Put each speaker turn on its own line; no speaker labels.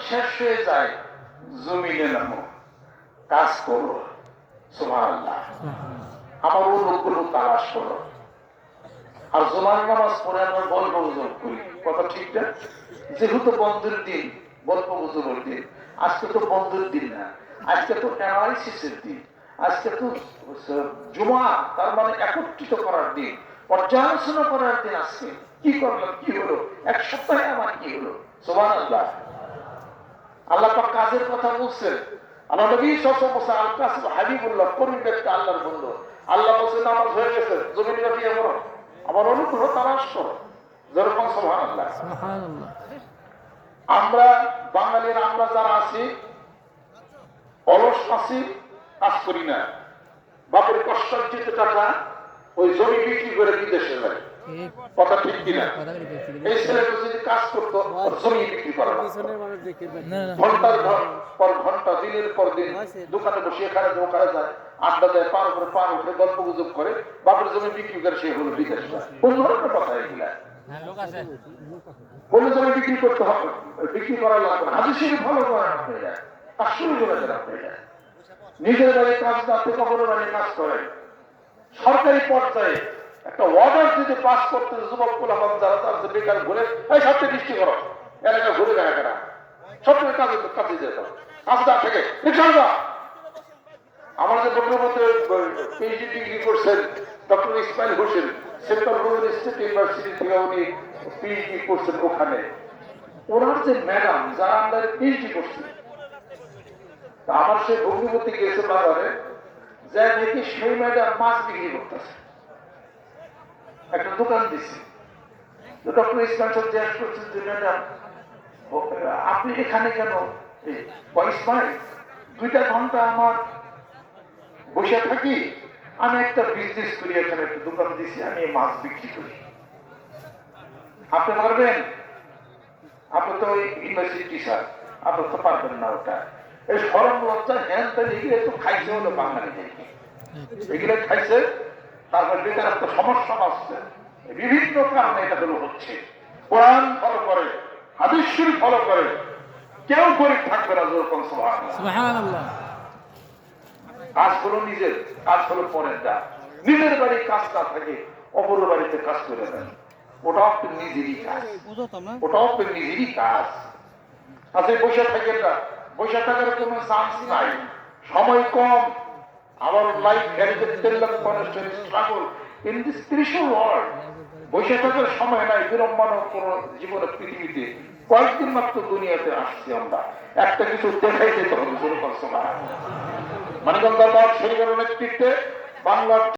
শেষ হয়ে যায়, জমিনে নামো, কাজ করো, সুবহানাল্লাহ, আমার অনুগ্রহ তালাশ করো। আর জুমার নামাজ পড়ে আমরা গল্প গুজব করি, কথা ঠিক না? যেহেতু বন্ধুর দিন, গল্প গুজবের দিন। আজকে তো বন্ধুর দিন না, আজকে তো অ্যানালাইসিসের দিন, আজকে তো জুমা, তার মানে একত্রিত করার দিন, পর্যালোচনা করার দিন। আজকে কি করলাম, কি হলো, এক সপ্তাহে আমার কি হলো, সুবহানাল্লাহ। আল্লাহ পাক কাজের কথা বলছেন। আল্লাহ নবী সাল্লাল্লাহু আলাইহি ওয়াসাল্লাম আল কাসিম হাবিবুল্লাহ, করিম ব্যক্তি, আল্লাহর বন্ধু। আল্লাহ বলছেন নামাজ হয়ে গেছে, জমিনে লাফিয়ে পড়ো, আমার অনুগ্রহ তালাশ করো, যেরকম সুবহানাল্লাহ।
সুবহানাল্লাহ।
আমরা বাঙালিরা, আমরা যারা আছি, অলস আছি, কাজ করি না, বাপের কষ্টার্জিত টাকা ওই জমি বিক্রি করে বিদেশে যায়, কথা ঠিক কিনা? এই ছেলেটা যদি কাজ করতো, জমি বিক্রি করা ঘন্টার পর ঘন্টা, দিনের পর দিন দোকানে বসে এখানে ওখানে যায়, আড্ডা দেয়, পার উপরে পার উঠে গল্প গুজব করে, বাপের জমি বিক্রি করে সে হলো বিদেশ। কোন ধরনের কথা এগুলা? কোন জমি বিক্রি করতে হবে, বিক্রি করা লাগবে না। হাদিস শরীফ ভালো করেন আপনারা, কাজ শুরু করে দেন আপনারা। নিজের বাড়ির কাজ না থেকে অপরের বাড়ির কাজ করেন। সরকারি পর্যায়ে একটা অর্ডার যদি পাস করতে, যুবক কোলাপান যারা তার বেকার ঘুরে, এই সবচেয়ে বৃষ্টি করো, এলাকা ঘুরে দেখা সবচেয়ে কাজে কাজে যেত, কাজটা থেকে আমার যে বঙ্গবন্ধু পিএইচডি ডিগ্রি করছেন doctor Ismail Hossain, central government state university থেকে উনি পিএইচডি করছেন। ওখানে ওনার যে ম্যাডাম যারা আন্ডারে পিএইচডি করছেন, আমার সে ভগ্নিপতি গেছে বাজারে, যে নাকি সেই ম্যাডাম মাছ বিক্রি করতেছে, একটা দোকান দিচ্ছে। ডক্টর ইসমাইল জিজ্ঞেস করছেন যে ম্যাডাম আপনি এখানে কেন? ইসমাইল, 2টা ঘন্টা আমার বসে থাকি, আমি একটা বিজনেস করি, এখানে একটা দোকান দিচ্ছি, আমি মাছ বিক্রি করি, আপনি পারবেন? আপনি তো ইউনিভার্সিটি টিচার, আপনি তো পারবেন না ওটা। এই সরম লজ্জা হ্যান তেন এগুলো তো খাইছে হলো বাঙালিদেরকে, এগুলো খাইছে, তারপর বেকারত্ব সমস্যা আসছে, বিভিন্ন কারণে এটা হলো হচ্ছে। কোরআন ফলো করে, হাদিস শরীফ ফলো করে, কেউ গরিব থাকবে না, যেরকম সুবহানাল্লাহ। কাজ হলো নিজের, কাজ হলো পরের দা। নিজের বাড়ির কাজ না থাকে, অপরের বাড়িতে কাজ করে দেন, ওটাও তো নিজেরই কাজ, ওটাও তো নিজেরই কাজ। আচ্ছা বসে থাকেন না, বসে থাকার কোনো চান্স নাই, সময় কম। আমার life struggle in this spiritual world, বসে থাকার সময় নাই, বিড়ম্বনা কোন জীবনে পৃথিবীতে কয়েকদিন মাত্র দুনিয়াতে আসছি আমরা, একটা কিছু দেখাই যেতে হবে। মানিকগঞ্জ দরবার শরীফের নেতৃত্বে বাংলার